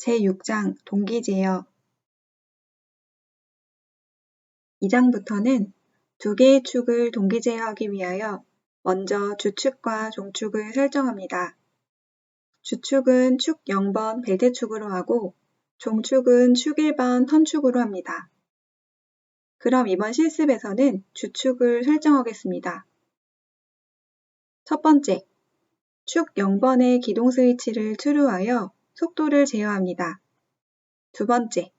제6장 동기 제어 2장부터는 두 개의 축을 동기 제어하기 위하여 먼저 주축과 종축을 설정합니다. 주축은 축 0번 벨트축으로 하고 종축은 축 1번 턴축으로 합니다. 그럼 이번 실습에서는 주축을 설정하겠습니다. 첫 번째, 축 0번의 기동 스위치를 true하여 속도를 제어합니다. 두 번째,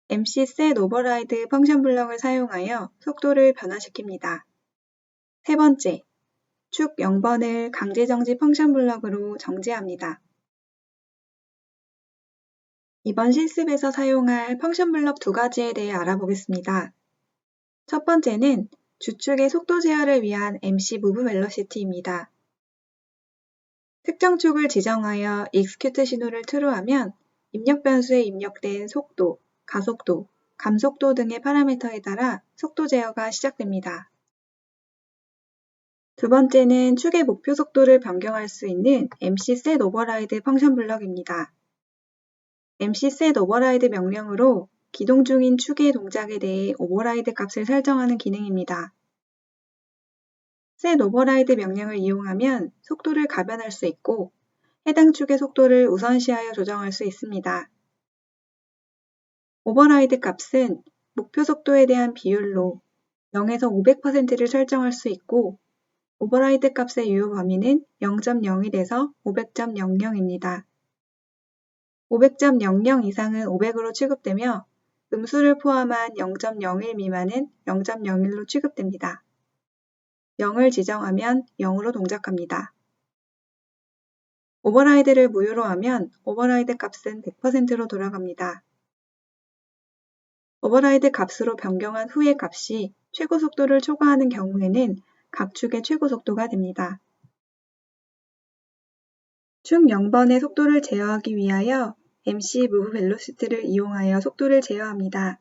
MC set override 펑션 블럭을 사용하여 속도를 변화시킵니다. 세 번째, 축 0번을 강제 정지 펑션 블럭으로 정지합니다. 이번 실습에서 사용할 펑션 블럭 두 가지에 대해 알아보겠습니다. 첫 번째는 주축의 속도 제어를 위한 MC move velocity입니다. 특정 축을 지정하여 execute 신호를 true하면 입력 변수에 입력된 속도, 가속도, 감속도 등의 파라미터에 따라 속도 제어가 시작됩니다. 두 번째는 축의 목표 속도를 변경할 수 있는 MC set override 펑션 블럭입니다. MC set override 명령으로 기동 중인 축의 동작에 대해 오버라이드 값을 설정하는 기능입니다. set override 명령을 이용하면 속도를 가변할 수 있고 해당 축의 속도를 우선시하여 조정할 수 있습니다. 오버라이드 값은 목표 속도에 대한 비율로 0에서 500%를 설정할 수 있고 오버라이드 값의 유효 범위는 0.01에서 500.00입니다. 500.00 이상은 500으로 취급되며 음수를 포함한 0.01 미만은 0.01로 취급됩니다. 0을 지정하면 0으로 동작합니다. 오버라이드를 무효로 하면 오버라이드 값은 100%로 돌아갑니다. 오버라이드 값으로 변경한 후의 값이 최고 속도를 초과하는 경우에는 각 축의 최고 속도가 됩니다. 축 0번의 속도를 제어하기 위하여 MC move velocity를 이용하여 속도를 제어합니다.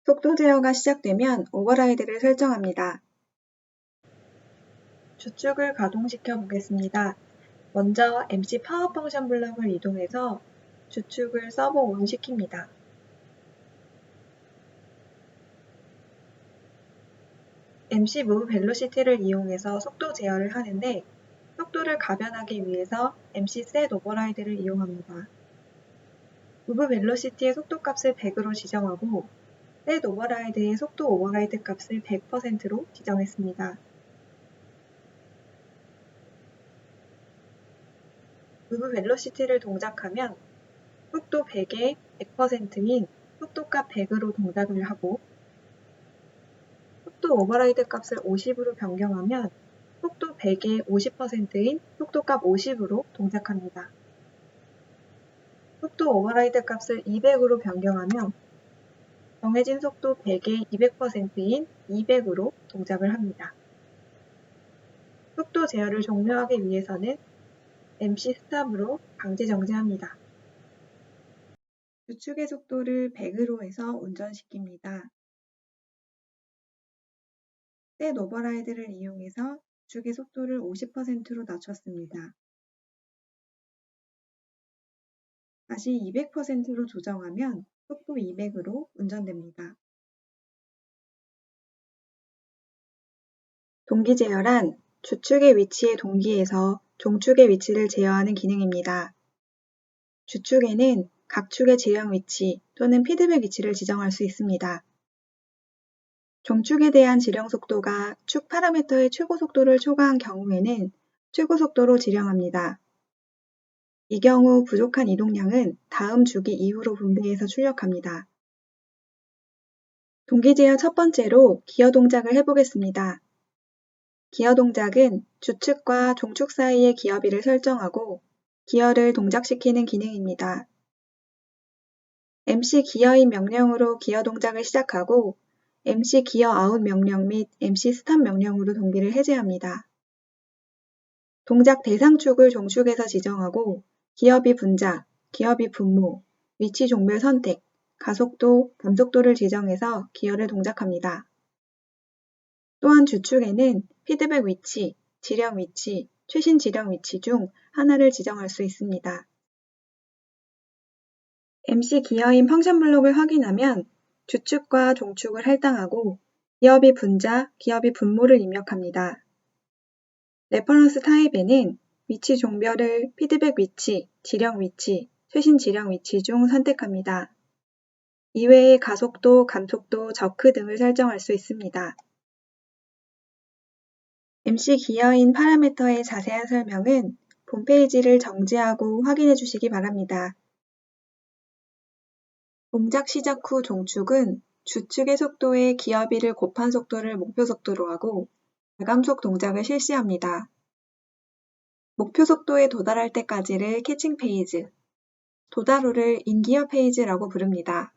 속도 제어가 시작되면 오버라이드를 설정합니다. 주축을 가동시켜 보겠습니다. 먼저 MC 파워 펑션 블럭을 이동해서 주축을 서버 온 시킵니다. MC move velocity를 이용해서 속도 제어를 하는데 속도를 가변하기 위해서 MC set override를 이용합니다. move velocity의 속도값을 100으로 지정하고 set override의 속도 오버라이드 값을 100%로 지정했습니다. move velocity를 동작하면 속도 100의 100%인 속도값 100으로 동작을 하고 속도 오버라이드 값을 50으로 변경하면 속도 100의 50%인 속도값 50으로 동작합니다. 속도 오버라이드 값을 200으로 변경하면 정해진 속도 100의 200%인 200으로 동작을 합니다. 속도 제어를 종료하기 위해서는 MC 스탑으로 강제 정지합니다. 주축의 속도를 100으로 해서 운전시킵니다. set override를 이용해서 주축의 속도를 50%로 낮췄습니다. 다시 200%로 조정하면 속도 200으로 운전됩니다. 동기 제어란 주축의 위치의 동기에서 종축의 위치를 제어하는 기능입니다. 주축에는 각 축의 지령 위치 또는 피드백 위치를 지정할 수 있습니다. 종축에 대한 지령 속도가 축 파라미터의 최고 속도를 초과한 경우에는 최고 속도로 지령합니다. 이 경우 부족한 이동량은 다음 주기 이후로 분배해서 출력합니다. 동기 제어 첫 번째로 기어 동작을 해보겠습니다. 기어 동작은 주축과 종축 사이의 기어비를 설정하고 기어를 동작시키는 기능입니다. MC 기어인 명령으로 기어 동작을 시작하고 MC 기어 아웃 명령 및 MC 스탑 명령으로 동기를 해제합니다. 동작 대상 축을 종축에서 지정하고 기어비 분자, 기어비 분모, 위치 종별 선택, 가속도, 감속도를 지정해서 기어를 동작합니다. 또한 주축에는 피드백 위치, 지령 위치, 최신 지령 위치 중 하나를 지정할 수 있습니다. MC 기어인 펑션 블록을 확인하면 주축과 종축을 할당하고 기업이 분자, 기업이 분모를 입력합니다. 레퍼런스 타입에는 위치 종별을 피드백 위치, 지령 위치, 최신 지령 위치 중 선택합니다. 이외에 가속도, 감속도, 저크 등을 설정할 수 있습니다. MC 기어인 파라미터의 자세한 설명은 홈페이지를 정지하고 확인해 주시기 바랍니다. 동작 시작 후 종축은 주축의 속도에 기어비를 곱한 속도를 목표 속도로 하고 가감속 동작을 실시합니다. 목표 속도에 도달할 때까지를 캐칭 페이즈, 도달 후를 인기어 페이즈라고 부릅니다.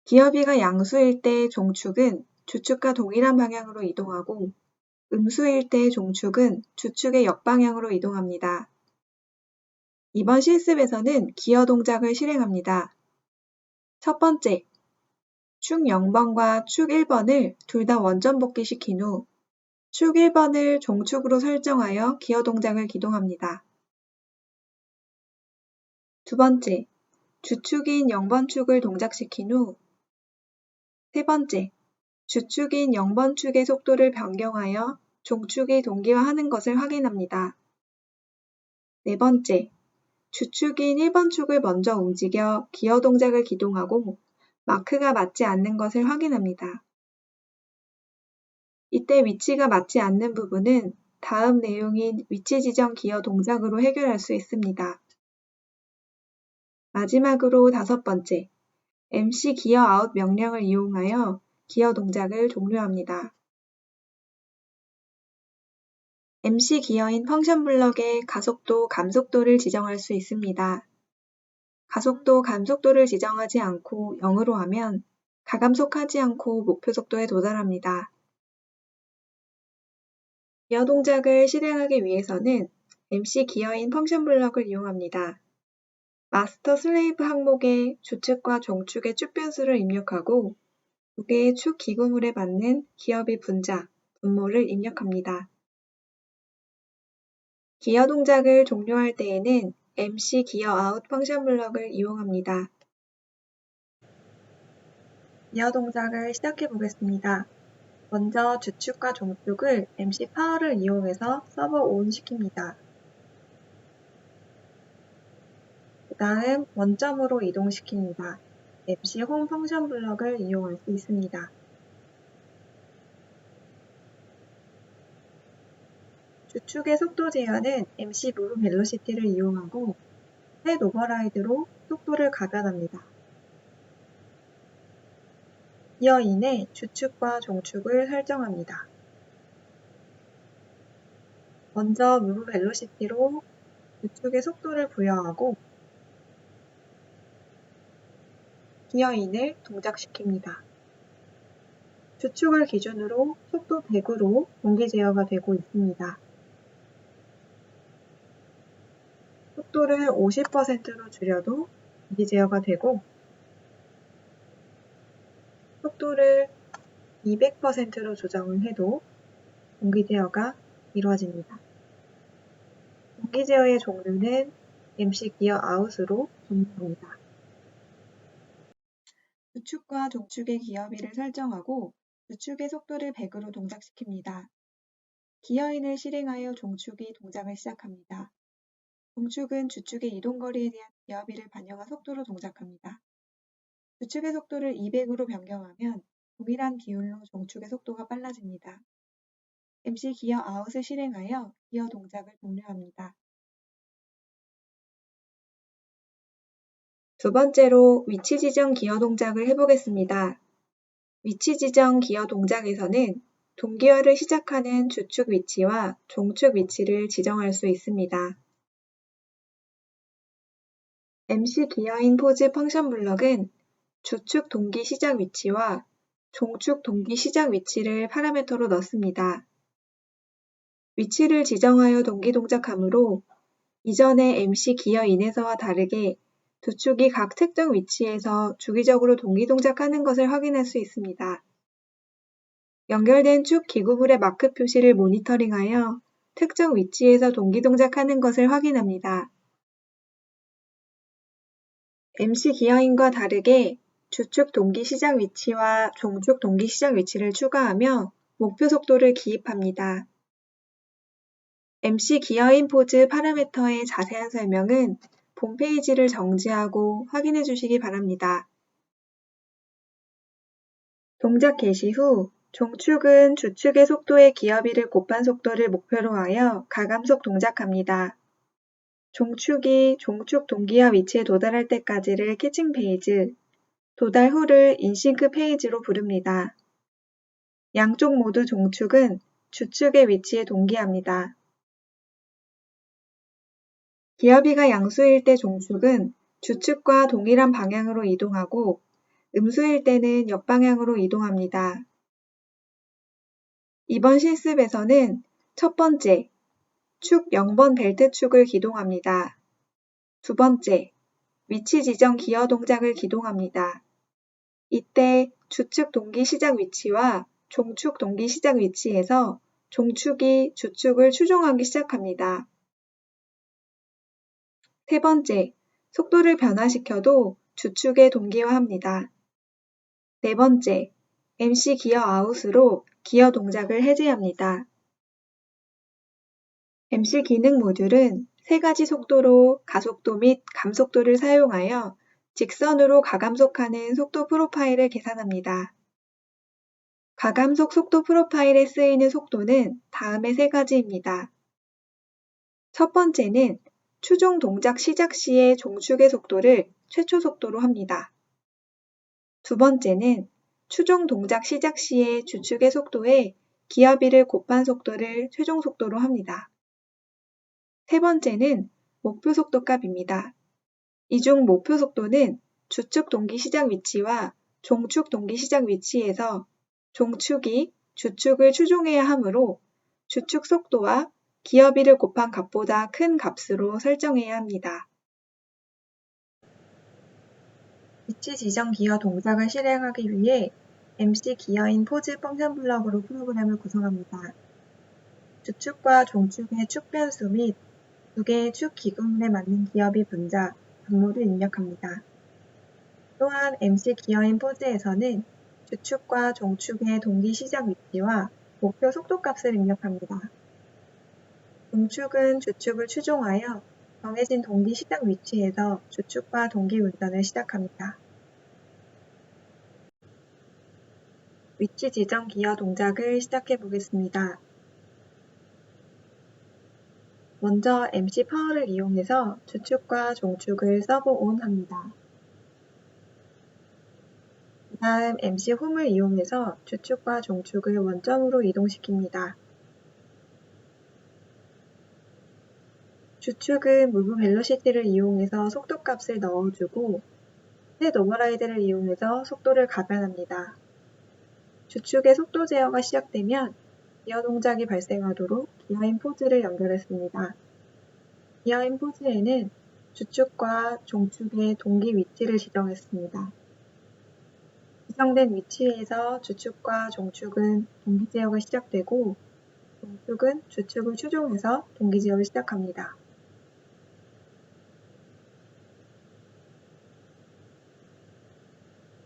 기어비가 양수일 때 종축은 주축과 동일한 방향으로 이동하고 음수일 때 종축은 주축의 역방향으로 이동합니다. 이번 실습에서는 기어 동작을 실행합니다. 첫 번째, 축 0번과 축 1번을 둘 다 원점 복귀시킨 후 축 1번을 종축으로 설정하여 기어 동작을 기동합니다. 두 번째, 주축인 0번 축을 동작시킨 후 세 번째, 주축인 0번 축의 속도를 변경하여 종축이 동기화하는 것을 확인합니다. 네 번째, 주축인 1번 축을 먼저 움직여 기어 동작을 기동하고 마크가 맞지 않는 것을 확인합니다. 이때 위치가 맞지 않는 부분은 다음 내용인 위치 지정 기어 동작으로 해결할 수 있습니다. 마지막으로 다섯 번째, MC 기어 아웃 명령을 이용하여 기어 동작을 종료합니다. MC 기어인 펑션 블럭에 가속도, 감속도를 지정할 수 있습니다. 가속도, 감속도를 지정하지 않고 0으로 하면 가감속하지 않고 목표 속도에 도달합니다. 기어 동작을 실행하기 위해서는 MC 기어인 펑션 블럭을 이용합니다. 마스터 슬레이브 항목에 주축과 종축의 축 변수를 입력하고 두 개의 축 기구물에 맞는 기업의 분자, 분모를 입력합니다. 기어 동작을 종료할 때에는 MC 기어 아웃 펑션 블럭을 이용합니다. 기어 동작을 시작해 보겠습니다. 먼저 주축과 종축을 MC 파워를 이용해서 서버 온 시킵니다. 그 다음 원점으로 이동시킵니다. MC 홈 펑션 블럭을 이용할 수 있습니다. 주축의 속도 제어는 MC 무브 벨로시티를 이용하고 셋 오버라이드로 속도를 가변합니다. 기어 인의 주축과 종축을 설정합니다. 먼저 무브 벨로시티로 주축의 속도를 부여하고 기어 인을 동작시킵니다. 주축을 기준으로 속도 100으로 공기 제어가 되고 있습니다. 속도를 50%로 줄여도 공기 제어가 되고 속도를 200%로 조정을 해도 공기 제어가 이루어집니다. 공기 제어의 종류는 MC 기어 아웃으로 종료합니다. 주축과 종축의 기어비를 설정하고 주축의 속도를 100으로 동작시킵니다. 기어인을 실행하여 종축이 동작을 시작합니다. 종축은 주축의 이동거리에 대한 기어비를 반영한 속도로 동작합니다. 주축의 속도를 200으로 변경하면 동일한 기울로 종축의 속도가 빨라집니다. MC 기어 아웃을 실행하여 기어 동작을 종료합니다. 두 번째로 위치 지정 기어 동작을 해보겠습니다. 위치 지정 기어 동작에서는 동기화를 시작하는 주축 위치와 종축 위치를 지정할 수 있습니다. MC 기어인 포즈 펑션 블럭은 주축 동기 시작 위치와 종축 동기 시작 위치를 파라미터로 넣습니다. 위치를 지정하여 동기 동작하므로 이전의 MC 기어인에서와 다르게 두 축이 각 특정 위치에서 주기적으로 동기 동작하는 것을 확인할 수 있습니다. 연결된 축 기구물의 마크 표시를 모니터링하여 특정 위치에서 동기동작하는 것을 확인합니다. MC 기어인과 다르게 주축 동기 시작 위치와 종축 동기 시작 위치를 추가하며 목표 속도를 기입합니다. MC 기어인 포즈 파라미터의 자세한 설명은 본 페이지를 정지하고 확인해 주시기 바랍니다. 동작 개시 후 종축은 주축의 속도의 기어비를 곱한 속도를 목표로 하여 가감속 동작합니다. 종축이 종축 동기화 위치에 도달할 때까지를 캐칭 페이즈, 도달 후를 인싱크 페이지로 부릅니다. 양쪽 모두 종축은 주축의 위치에 동기합니다. 기어비가 양수일 때 종축은 주축과 동일한 방향으로 이동하고 음수일 때는 역방향으로 이동합니다. 이번 실습에서는 첫 번째, 축 0번 벨트 축을 기동합니다. 두 번째, 위치 지정 기어 동작을 기동합니다. 이때 주축 동기 시작 위치와 종축 동기 시작 위치에서 종축이 주축을 추종하기 시작합니다. 세 번째, 속도를 변화시켜도 주축에 동기화합니다. 네 번째, MC 기어 아웃으로 기어 동작을 해제합니다. MC 기능 모듈은 세 가지 속도로 가속도 및 감속도를 사용하여 직선으로 가감속하는 속도 프로파일을 계산합니다. 가감속 속도 프로파일에 쓰이는 속도는 다음의 세 가지입니다. 첫 번째는 추종 동작 시작 시의 종축의 속도를 최초 속도로 합니다. 두 번째는 추종 동작 시작 시의 주축의 속도에 기어비를 곱한 속도를 최종 속도로 합니다. 세 번째는 목표 속도 값입니다. 이 중 목표 속도는 주축 동기 시작 위치와 종축 동기 시작 위치에서 종축이 주축을 추종해야 하므로 주축 속도와 기어비를 곱한 값보다 큰 값으로 설정해야 합니다. 위치 지정 기어 동작을 실행하기 위해 MC 기어인 포즈 펑션 블럭으로 프로그램을 구성합니다. 주축과 종축의 축 변수 및 두 개의 축 기구물에 맞는 기어비 분자, 분모를 입력합니다. 또한 MC 기어인 포즈에서는 주축과 종축의 동기 시작 위치와 목표 속도 값을 입력합니다. 종축은 주축을 추종하여 정해진 동기 시작 위치에서 주축과 동기 운전을 시작합니다. 위치 지정 기어 동작을 시작해 보겠습니다. 먼저 MC 파워를 이용해서 주축과 종축을 서브 온 합니다. 그 다음 MC 홈을 이용해서 주축과 종축을 원점으로 이동시킵니다. 주축은 무브 벨로시티를 이용해서 속도값을 넣어주고 셋 오버라이드를 이용해서 속도를 가변합니다. 주축의 속도 제어가 시작되면 기어 동작이 발생하도록 기어인 포즈를 연결했습니다. 기어인 포즈에는 주축과 종축의 동기 위치를 지정했습니다. 지정된 위치에서 주축과 종축은 동기 제어가 시작되고 종축은 주축을 추종해서 동기 제어를 시작합니다.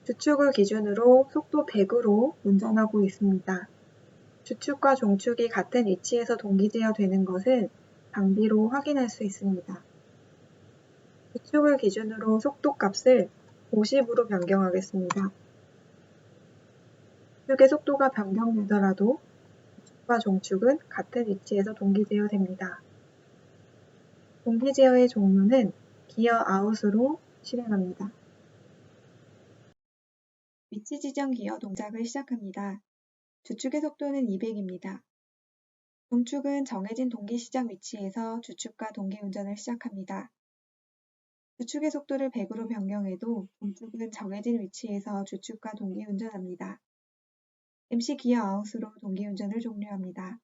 주축을 기준으로 속도 100으로 운전하고 있습니다. 주축과 종축이 같은 위치에서 동기 제어되는 것은 장비로 확인할 수 있습니다. 주축을 기준으로 속도 값을 50으로 변경하겠습니다. 주축의 속도가 변경되더라도 주축과 종축은 같은 위치에서 동기 제어됩니다. 동기 제어의 종류는 기어 아웃으로 실행합니다. 위치 지정 기어 동작을 시작합니다. 주축의 속도는 200입니다. 종축은 정해진 동기 시작 위치에서 주축과 동기 운전을 시작합니다. 주축의 속도를 100으로 변경해도 종축은 정해진 위치에서 주축과 동기 운전합니다. MC 기어 아웃으로 동기 운전을 종료합니다.